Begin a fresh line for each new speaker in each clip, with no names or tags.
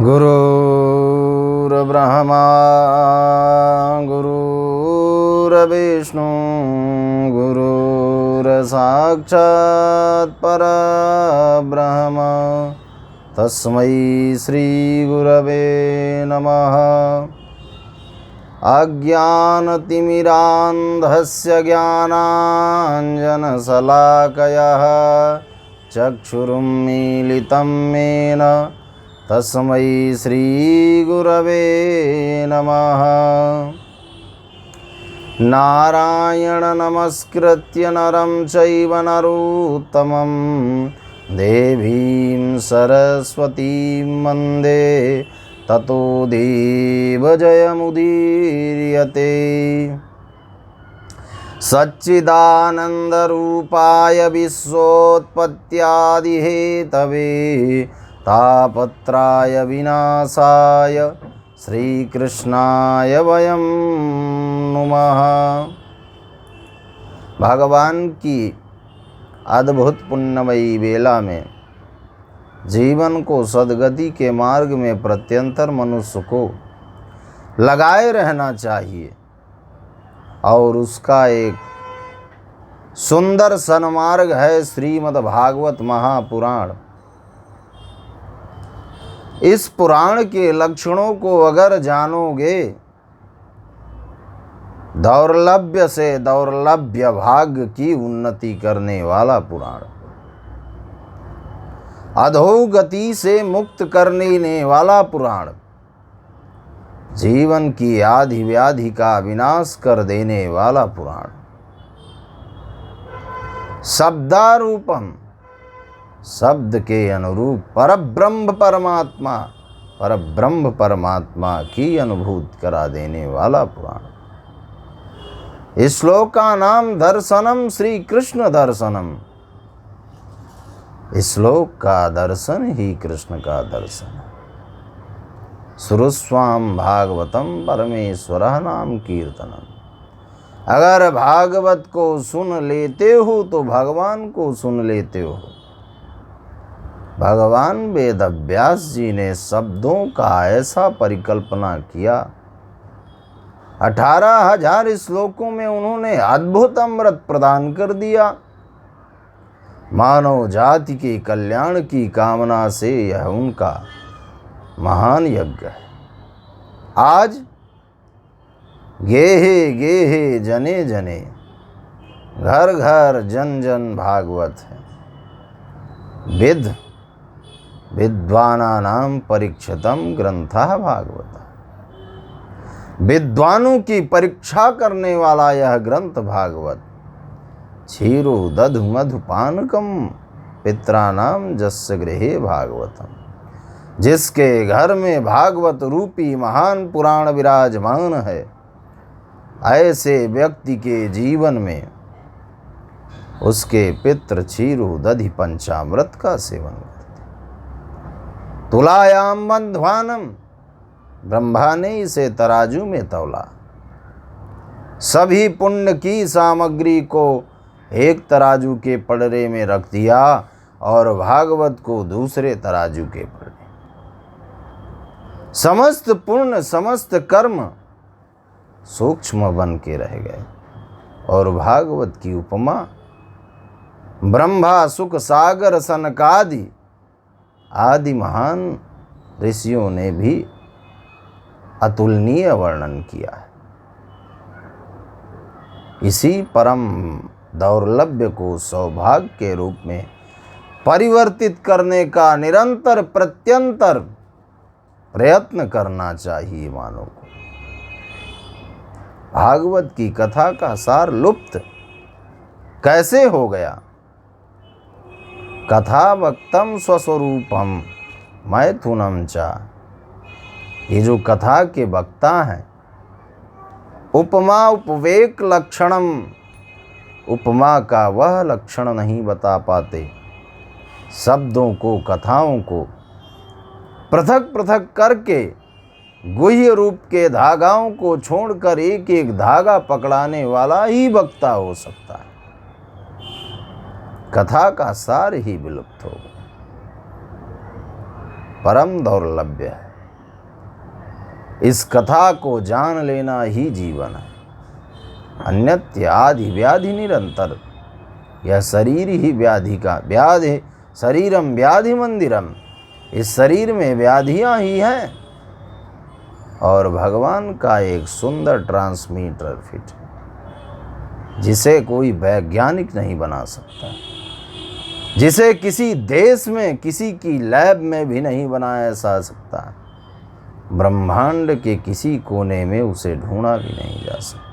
गुरुर्ब्रह्मा गुरुर्विष्णु गुरुर्साक्षात् परब्रह्म तस्मै श्री गुरवे नमः। अज्ञानतिमिरान्धस्य ज्ञानाञ्जनशलाकया चक्षुरुन्मीलितं येन तस्मै श्री गुरवे नमः। नारायण नमस्कृत्य नरं चैव नरोत्तमं देवीं सरस्वतीं वन्दे ततो देवजयमुदीर्यते। सच्चिदानन्दरूपाय विश्वोत्पत्त्यादिहेतवे तापत्राय विनाशाय श्रीकृष्णाय वयं नुमः। भगवान की अद्भुत पुण्यमयी बेला में जीवन को सद्गति के मार्ग में प्रत्यंतर मनुष्य को लगाए रहना चाहिए और उसका एक सुंदर सन्मार्ग है श्रीमद् भागवत महापुराण। इस पुराण के लक्षणों को अगर जानोगे, दौर्लभ्य से दौर्लभ्य भाग्य की उन्नति करने वाला पुराण, अधोगति से मुक्त करने वाला पुराण, जीवन की आदि व्याधि का विनाश कर देने वाला पुराण, शब्दारूपम शब्द के अनुरूप परब्रह्म परमात्मा की अनुभूति करा देने वाला पुराण। इस श्लोक का नाम दर्शनम श्री कृष्ण दर्शनम। इस श्लोक का दर्शन ही कृष्ण का दर्शन है। श्रुस्वाम भागवतम परमेश्वरः नाम कीर्तनम। अगर भागवत को सुन लेते हो तो भगवान को सुन लेते हो। भगवान वेदव्यास जी ने शब्दों का ऐसा परिकल्पना किया, 18,000 श्लोकों में उन्होंने अद्भुत अमृत प्रदान कर दिया। मानव जाति के कल्याण की कामना से यह उनका महान यज्ञ है। आज गेहे गेहे जने जने, घर घर जन जन भागवत है। विद्वानानां परीक्षितम ग्रंथः भागवत। विद्वानों की परीक्षा करने वाला यह ग्रंथ भागवत। क्षीरो दधु मधुपानकम पितराणाम जस्य गृहे भागवतम। जिसके घर में भागवत रूपी महान पुराण विराजमान है, ऐसे व्यक्ति के जीवन में उसके पितृ क्षीरो दधि पंचामृत का सेवन करते। तुलायाम बंध्वानम, ब्रह्मा ने इसे तराजू में तौला। सभी पुण्य की सामग्री को एक तराजू के पड़रे में रख दिया और भागवत को दूसरे तराजू के पड़रे। समस्त पुण्य समस्त कर्म सूक्ष्म बन के रह गए और भागवत की उपमा ब्रह्मा सुख सागर सनकादि आदि महान ऋषियों ने भी अतुलनीय वर्णन किया है। इसी परम दौर्लभ्य को सौभाग्य के रूप में परिवर्तित करने का निरंतर प्रत्यंतर प्रयत्न करना चाहिए मानव को। भागवत की कथा का सार लुप्त कैसे हो गया? कथा वक्तम स्वस्वरूपम मैथुनम चा। ये जो कथा के वक्ता हैं, उपमा उपवेक लक्षणम, उपमा का वह लक्षण नहीं बता पाते। शब्दों को कथाओं को पृथक पृथक करके गुह्य रूप के धागाओं को छोड़कर एक एक धागा पकड़ाने वाला ही वक्ता हो सकता है। कथा का सार ही विलुप्त हो गया। परम दौर्लभ्य है। इस कथा को जान लेना ही जीवन है। अन्यत्र आदि व्याधि निरंतर। यह शरीर ही व्याधि का व्याधि, शरीरम व्याधि मंदिरम। इस शरीर में व्याधियां ही हैं और भगवान का एक सुंदर ट्रांसमीटर फिट है, जिसे कोई वैज्ञानिक नहीं बना सकता, जिसे किसी देश में किसी की लैब में भी नहीं बनाया जा सकता, ब्रह्मांड के किसी कोने में उसे ढूंढा भी नहीं जा सकता।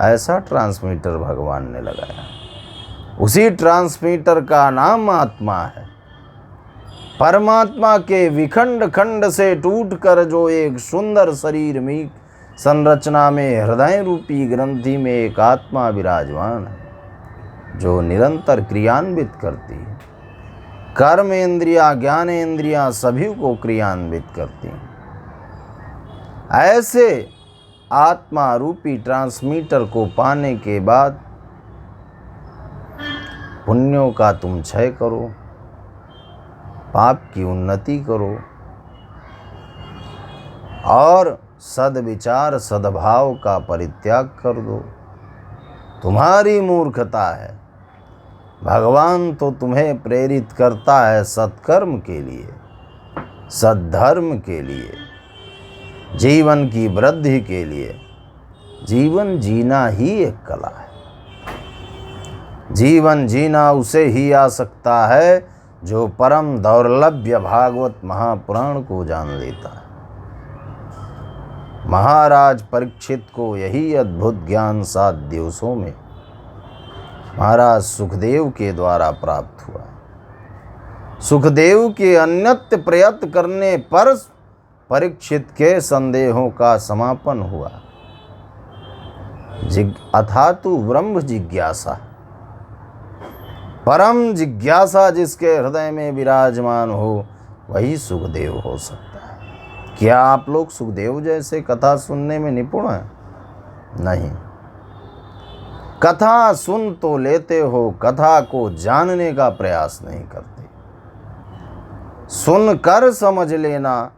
ऐसा ट्रांसमीटर भगवान ने लगाया। उसी ट्रांसमीटर का नाम आत्मा है। परमात्मा के विखंड खंड से टूटकर जो एक सुंदर शरीर में संरचना में हृदय रूपी ग्रंथि में एक आत्मा विराजमान है, जो निरंतर क्रियान्वित करती है। कर्म इंद्रिया ज्ञान इंद्रिया सभी को क्रियान्वित करती हैं। ऐसे आत्मा रूपी ट्रांसमीटर को पाने के बाद पुण्यों का तुम क्षय करो, पाप की उन्नति करो और सद्विचार सद्भाव का परित्याग कर दो। तुम्हारी मूर्खता है। भगवान तो तुम्हें प्रेरित करता है सत्कर्म के लिए, सद्धर्म के लिए, जीवन की वृद्धि के लिए। जीवन जीना ही एक कला है। जीवन जीना उसे ही आ सकता है जो परम दौर्लभ्य भागवत महापुराण को जान लेता है। महाराज परीक्षित को यही अद्भुत ज्ञान 7 दिवसों में महाराज सुखदेव के द्वारा प्राप्त हुआ। सुखदेव के अन्यत्र प्रयत्न करने पर परीक्षित के संदेहों का समापन हुआ। अथातु ब्रह्म जिज्ञासा, परम जिज्ञासा जिसके हृदय में विराजमान हो, वही सुखदेव हो सकता है। क्या आप लोग सुखदेव जैसे कथा सुनने में निपुण हैं? नहीं। कथा सुन तो लेते हो, कथा को जानने का प्रयास नहीं करते। सुनकर समझ लेना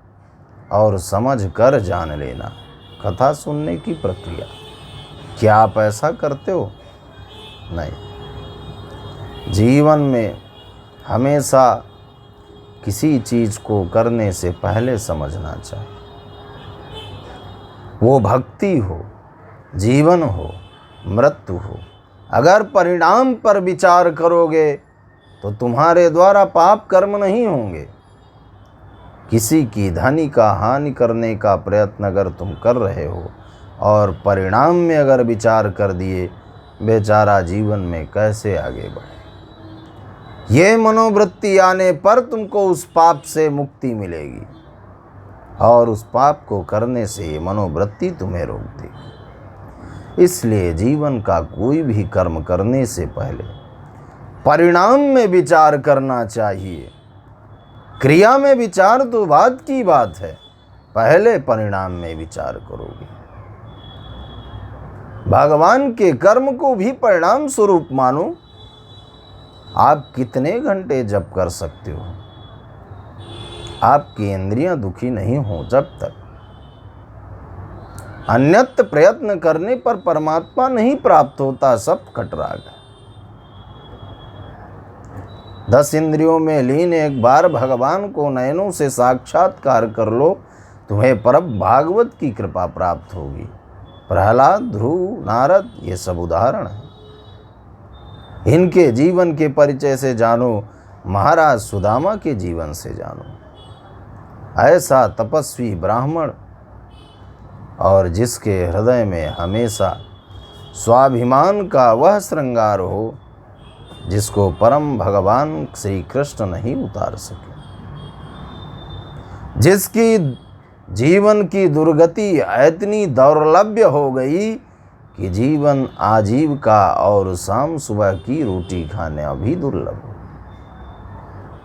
और समझ कर जान लेना कथा सुनने की प्रक्रिया। क्या आप ऐसा करते हो? नहीं। जीवन में हमेशा किसी चीज़ को करने से पहले समझना चाहिए। वो भक्ति हो, जीवन हो, मृत्यु हो। अगर परिणाम पर विचार करोगे तो तुम्हारे द्वारा पाप कर्म नहीं होंगे। किसी की धनी का हानि करने का प्रयत्न अगर तुम कर रहे हो और परिणाम में अगर विचार कर दिए, बेचारा जीवन में कैसे आगे बढ़े। ये मनोवृत्ति आने पर तुमको उस पाप से मुक्ति मिलेगी और उस पाप को करने से ये मनोवृत्ति तुम्हें रोक देगी। इसलिए जीवन का कोई भी कर्म करने से पहले परिणाम में विचार करना चाहिए। क्रिया में विचार तो बाद की बात है, पहले परिणाम में विचार करोगे। भगवान के कर्म को भी परिणाम स्वरूप मानो। आप कितने घंटे जप कर सकते हो, आपकी इंद्रियां दुखी नहीं हो जब तक। अन्यत्र प्रयत्न करने पर परमात्मा नहीं प्राप्त होता, सब कटराग है। 10 इंद्रियों में लीन एक बार भगवान को नयनों से साक्षात्कार कर लो, तुम्हें परम भागवत की कृपा प्राप्त होगी। प्रहलाद, ध्रुव, नारद, ये सब उदाहरण हैं। इनके जीवन के परिचय से जानो, महाराज सुदामा के जीवन से जानो। ऐसा तपस्वी ब्राह्मण और जिसके हृदय में हमेशा स्वाभिमान का वह श्रृंगार हो जिसको परम भगवान श्री कृष्ण नहीं उतार सके, जिसकी जीवन की दुर्गति इतनी दौर्लभ्य हो गई कि जीवन आजीविका और शाम सुबह की रोटी खाना भी दुर्लभ हो,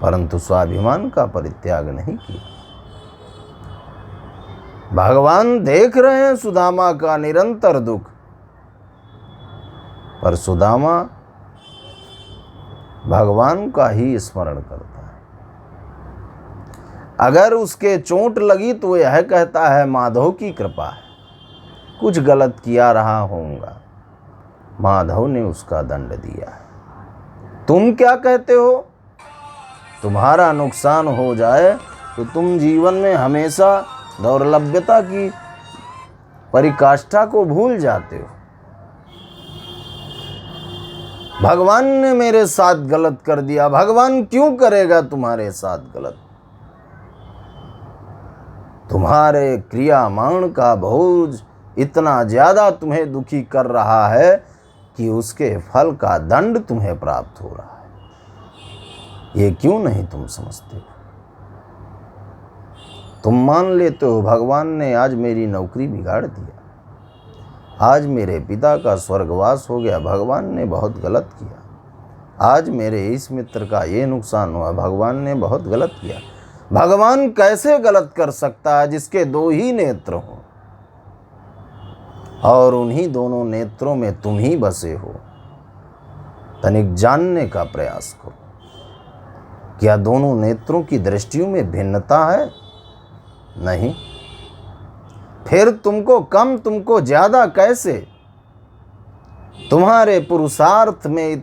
परंतु स्वाभिमान का परित्याग नहीं किया। भगवान देख रहे हैं सुदामा का निरंतर दुख, पर सुदामा भगवान का ही स्मरण करता अगर उसके चोट लगी तो यह कहता है माधव की कृपा है, कुछ गलत किया रहा होऊंगा, माधव ने उसका दंड दिया है। तुम क्या कहते हो? तुम्हारा नुकसान हो जाए तो तुम जीवन में हमेशा दौर्लभ्यता की परिकाष्ठा को भूल जाते हो। भगवान ने मेरे साथ गलत कर दिया, भगवान क्यों करेगा तुम्हारे साथ गलत? तुम्हारे क्रियामाण का बोझ इतना ज्यादा तुम्हें दुखी कर रहा है कि उसके फल का दंड तुम्हें प्राप्त हो रहा है। ये क्यों नहीं तुम समझते? तुम मान लेते हो भगवान ने आज मेरी नौकरी बिगाड़ दिया, आज मेरे पिता का स्वर्गवास हो गया, भगवान ने बहुत गलत किया। आज मेरे इस मित्र का ये नुकसान हुआ, भगवान ने बहुत गलत किया। भगवान कैसे गलत कर सकता है जिसके दो ही नेत्र हो और उन्हीं दोनों नेत्रों में तुम ही बसे हो? तनिक जानने का प्रयास करो, क्या दोनों नेत्रों की दृष्टियों में भिन्नता है? नहीं। फिर तुमको कम, तुमको ज्यादा कैसे? तुम्हारे पुरुषार्थ में